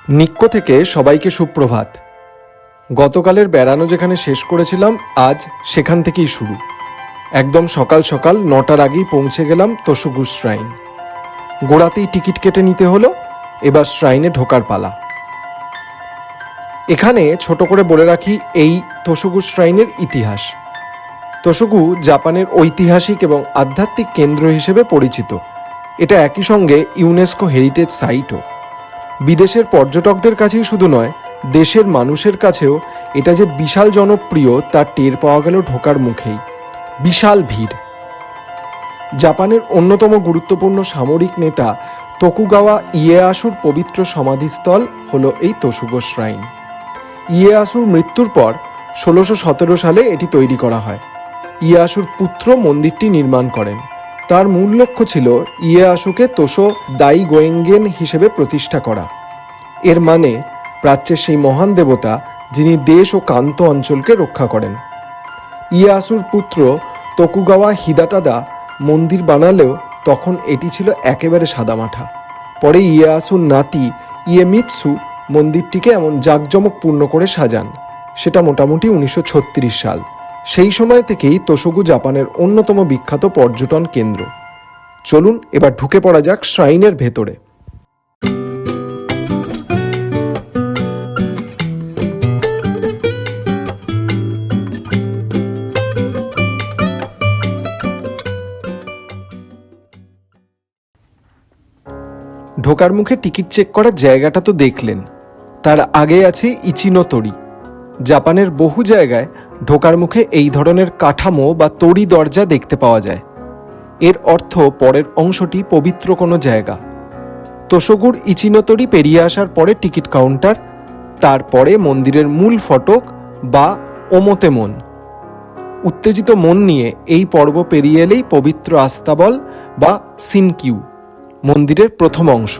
নিক্কো থেকে সবাইকে সুপ্রভাত। গতকালের বেড়ানো যেখানে শেষ করেছিলাম আজ সেখান থেকেই শুরু। একদম সকাল সকাল 9টার আগেই পৌঁছে গেলাম তোসুগু শ্রাইন। গোড়াতেই টিকিট কেটে নিতে হলো, এবার শ্রাইনে ঢোকার পালা। এখানে ছোট করে বলে রাখি এই তোসুগু শ্রাইনের ইতিহাস। তোসুগু জাপানের ঐতিহাসিক এবং আধ্যাত্মিক কেন্দ্র হিসেবে পরিচিত। এটা একই সঙ্গে ইউনেস্কো হেরিটেজ সাইটও। বিদেশের পর্যটকদের কাছেই শুধু নয়, দেশের মানুষের কাছেও এটা যে বিশাল জনপ্রিয় তার টের পাওয়া গেল ঢোকার মুখেই। বিশাল ভিড়। জাপানের অন্যতম গুরুত্বপূর্ণ সামরিক নেতা তোকুগাওয়া ইয়েয়াসুর পবিত্র সমাধিস্থল হলো এই তোসুগো শ্রাইন। ইয়েয়াসুর মৃত্যুর পর 1617 সালে এটি তৈরি করা হয়। ইয়েয়াসুর পুত্র মন্দিরটি নির্মাণ করেন। তার মূল লক্ষ্য ছিল ইয়েয়াসুকে তোসো দাই গোয়েঙ্গেন হিসেবে প্রতিষ্ঠা করা। এর মানে প্রাচ্যের সেই মহান দেবতা যিনি দেশ ও কান্ত অঞ্চলকে রক্ষা করেন। ইয়েয়াসুর পুত্র তোকুগাওয়া হিদাটাদা মন্দির বানালেও তখন এটি ছিল একেবারে সাদামাঠা। পরে ইয়েয়াসুর নাতি ইয়েমিৎসু মন্দিরটিকে এমন জাঁকজমকপূর্ণ করে সাজান। সেটা মোটামুটি 1936 সাল। সেই সময় থেকেই তোসুগু জাপানের অন্যতম বিখ্যাত পর্যটন কেন্দ্র। চলুন এবার ঢুকে পড়া যাক শ্রাইনের ভেতরে। ঢোকার মুখে টিকিট চেক করার জায়গাটা তো দেখলেন, তার আগে আছে ইচিনোতরি। জাপানের বহু জায়গায় ঢোকার মুখে এই ধরনের কাঠামো বা তড়ি দরজা দেখতে পাওয়া যায়। এর অর্থ পরের অংশটি পবিত্র কোনো জায়গা। তোসুগুর ইচিনোতরি পেরিয়ে আসার পরে টিকিট কাউন্টার, তারপরে মন্দিরের মূল ফটক বা ওমোতেমন। উত্তেজিত মন নিয়ে এই পর্ব পেরিয়ে এলেই পবিত্র আস্তাবল বা সিনকিউ, মন্দিরের প্রথম অংশ।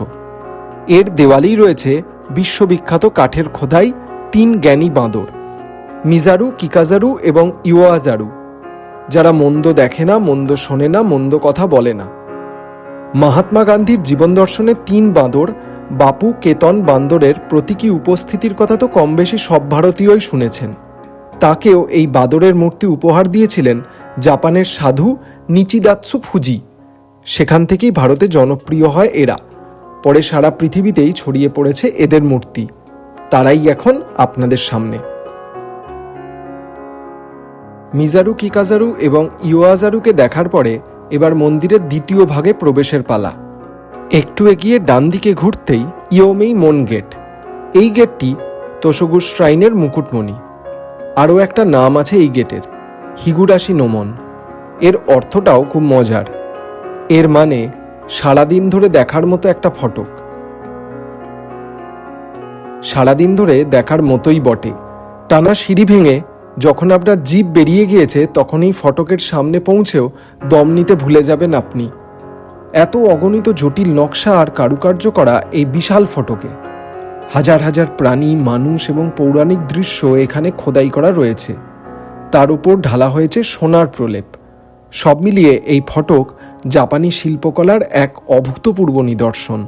এর দেওয়ালেই রয়েছে বিশ্ববিখ্যাত কাঠের খোদাই 3 জ্ঞানী বাঁদর, মিজারু, কিকাজারু এবং ইওয়াজারু, যারা মন্দ দেখে না, মন্দ শোনে না, মন্দ কথা বলে না। মহাত্মা গান্ধীর জীবন দর্শনে 3 বাঁদর, বাপু কেতন বান্দরের প্রতীকী উপস্থিতির কথা তো কম বেশি সব ভারতীয়ই শুনেছেন। তাকেও এই বাদরের মূর্তি উপহার দিয়েছিলেন জাপানের সাধু নিচিদাৎসু ফুজি। সেখান থেকেই ভারতে জনপ্রিয় হয় এরা। পরে সারা পৃথিবীতেই ছড়িয়ে পড়েছে এদের মূর্তি। তারাই এখন আপনাদের সামনে। মিজারু, কিকাজারু এবং ইওয়াজারুকে দেখার পরে এবার মন্দিরের দ্বিতীয় ভাগে প্রবেশের পালা। একটু এগিয়ে ডান দিকে ঘুরতেই ইয়োমেই মন গেট। এই গেটটি তোসুগু শ্রাইনের মুকুটমণি। আরও একটা নাম আছে এই গেটের, হিগুরাশি নোমন। এর অর্থটাও খুব মজার। এর মানে সারাদিন ধরে দেখার মতো একটা ফটক। সারাদিন ধরে দেখার মতোই বটে। টানা সিঁড়ি ভেঙে যখন আপনার জিভ বেরিয়ে গিয়েছে তখনই ফটকের সামনে পৌঁছেও দম নিতে ভুলে যাবেন আপনি। এত অগণিত জটিল নকশা আর কারুকার্য করা এই বিশাল ফটকে হাজার হাজার প্রাণী, মানুষ এবং পৌরাণিক দৃশ্য এখানে খোদাই করা রয়েছে। তার উপর ঢালা হয়েছে সোনার প্রলেপ। সব মিলিয়ে এই ফটক জাপানি শিল্পকলার এক অভূতপূর্ব নিদর্শন।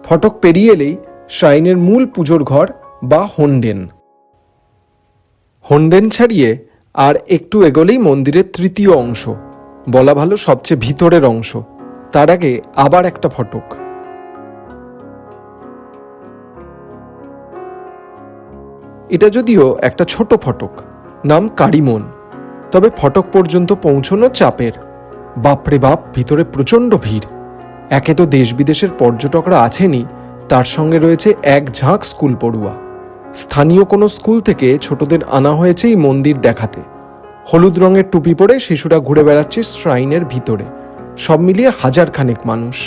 ফটক পেরিয়ে এলেই শ্রাইনের মূল পুজোর ঘর বা হোন্ডেন। হোন্ডেন ছাড়িয়ে আর একটু এগোলেই মন্দিরের তৃতীয় অংশ, বলা ভালো সবচেয়ে ভিতরের অংশ। তার আগে আবার একটা ফটক। এটা যদিও একটা ছোট ফটক, নাম কারিমন, তবে ফটক পর্যন্ত পৌঁছানো চাপের। বাপরে বাপ, ভিতরে প্রচণ্ড ভিড়। একে তো দেশ বিদেশের পর্যটকরা আছেনই, তার সঙ্গে রয়েছে এক ঝাঁক স্কুল পড়ুয়া। স্থানীয় কোনো স্কুল থেকে ছোটদের আনা হয়েছে এই মন্দির দেখাতে। হলুদ রঙের টুপি পরে শিশুরা ঘুরে বেড়াচ্ছে শ্রাইনের ভিতরে। সব মিলিয়ে 1000 খানেক মানুষ।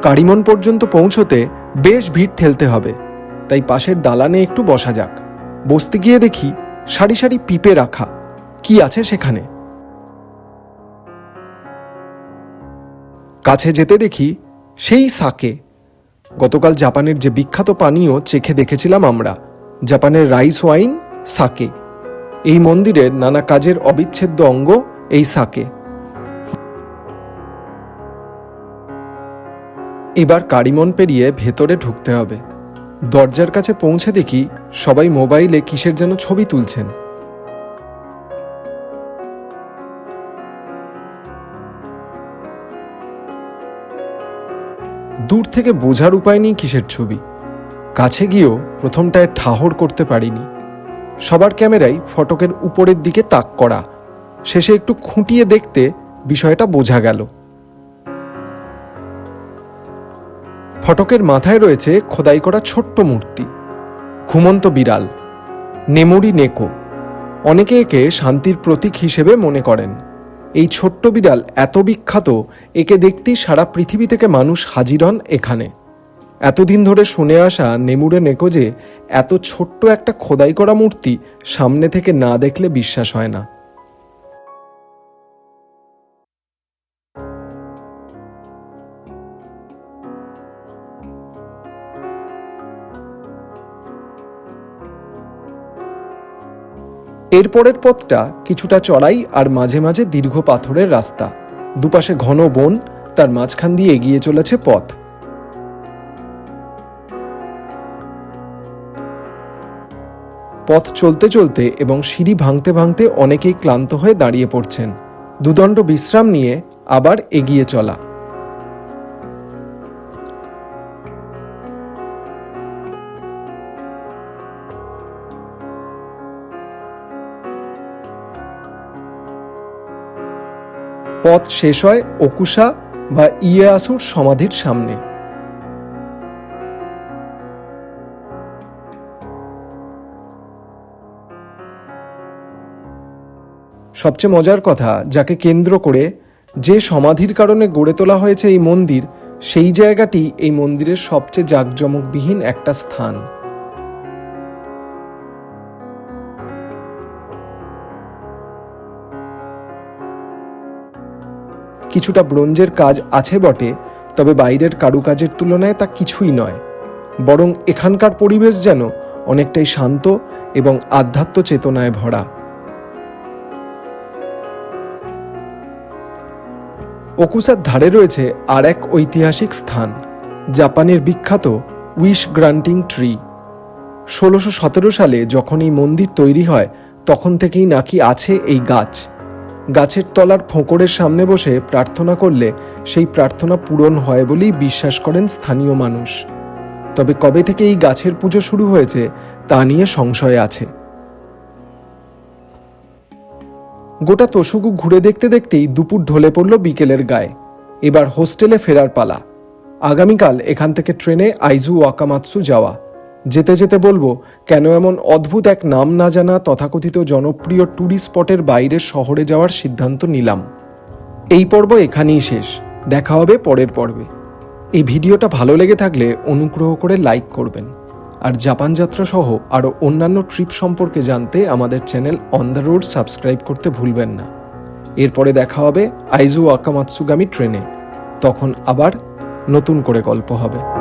কারিমন পর্যন্ত পৌঁছতে বেশ ভিড় ঠেলতে হবে, তাই পাশের দালানে একটু বসা যাক। বসতে গিয়ে দেখি সারি সারি পিপে রাখা। কি আছে সেখানে? কাছে যেতে দেখি সেই সাকে। গতকাল জাপানের যে বিখ্যাত পানীয় চেখে দেখেছিলাম আমরা, জাপানের রাইস ওয়াইন সাকে। এই মন্দিরের নানা কাজের অবিচ্ছেদ্য অঙ্গ এই সাকে। এবার কারিমন পেরিয়ে ভেতরে ঢুকতে হবে। দরজার কাছে পৌঁছে দেখি সবাই মোবাইলে কিসের যেন ছবি তুলছেন। দূর থেকে বোঝার উপায় নেই কিসের ছবি। কাছে গিয়েও প্রথমটায় ঠাহর করতে পারিনি। সবার ক্যামেরাই ফটকের উপরের দিকে তাক করা। শেষে একটু খুঁটিয়ে দেখতে বিষয়টা বোঝা গেল। ফটকের মাথায় রয়েছে খোদাই করা ছোট্ট মূর্তি, ঘুমন্ত বিড়াল, নেমুরি নেকো। অনেকে একে শান্তির প্রতীক হিসেবে মনে করেন। এই ছোট্ট বিড়াল এত বিখ্যাত, একে দেখতেই সারা পৃথিবী থেকে মানুষ হাজির হন এখানে। এতদিন ধরে শুনে আসা নেমুরে নেকো যে এত ছোট্ট একটা খোদাই করা মূর্তি, সামনে থেকে না দেখলে বিশ্বাস হয় না। এরপরের পথটা কিছুটা চড়াই আর মাঝে মাঝে দীর্ঘ পাথরের রাস্তা। দুপাশে ঘন বন, তার মাঝখান দিয়ে এগিয়ে চলেছে পথ। পথ চলতে চলতে এবং সিঁড়ি ভাঙতে ভাঙতে অনেকেই ক্লান্ত হয়ে দাঁড়িয়ে পড়ছেন। দুদণ্ড বিশ্রাম নিয়ে আবার এগিয়ে চলা। পথ শেষ হয় ওকুশা বা ইয়েয়াসুর সমাধির সামনে। সবচেয়ে মজার কথা, যাকে কেন্দ্র করে যে সমাধির কারণে গড়ে তোলা হয়েছে এই মন্দির, সেই জায়গাটি এই মন্দিরের সবচেয়ে জাঁকজমকবিহীন একটা স্থান। কিছুটা ব্রোঞ্জের কাজ আছে বটে, তবে বাইরের কারুকাজের তুলনায় তা কিছুই নয়। বরং এখানকার পরিবেশ যেন অনেকটাই শান্ত এবং আধ্যাত্ম চেতনায় ভরা। ওকুসার ধারে রয়েছে আর এক ঐতিহাসিক স্থান, জাপানের বিখ্যাত উইশ গ্রান্টিং ট্রি। 1617 সালে যখন এই মন্দির তৈরি হয়, তখন থেকেই নাকি আছে এই গাছ। গাছের তলার ফোঁকরের সামনে বসে প্রার্থনা করলে সেই প্রার্থনা পূরণ হয় বলেই বিশ্বাস করেন স্থানীয় মানুষ। তবে কবে থেকে এই গাছের পুজো শুরু হয়েছে তা নিয়ে সংশয় আছে। গোটা তোশুগু ঘুরে দেখতে দেখতেই দুপুর ঢলে পড়ল বিকেলের গায়ে। এবার হোস্টেলে ফেরার পালা। আগামীকাল এখান থেকে ট্রেনে আইজু ওয়াকামাৎসু যাওয়া। যেতে যেতে বলবো কেন এমন অদ্ভুত এক নাম না জানা তথাকথিত জনপ্রিয় ট্যুরিস্ট স্পটের বাইরের শহরে যাওয়ার সিদ্ধান্ত নিলাম। এই পর্ব এখানেই শেষ। দেখা হবে পরের পর্বে। এই ভিডিওটা ভালো লেগে থাকলে অনুগ্রহ করে লাইক করবেন। আর জাপান যাত্রা সহ আরও অন্যান্য ট্রিপ সম্পর্কে জানতে আমাদের channel on the road subscribe করতে ভুলবেন না। এরপরে দেখা হবে আইজু ওয়াকামাৎসুগামী ট্রেনে। তখন আবার নতুন করে গল্প হবে।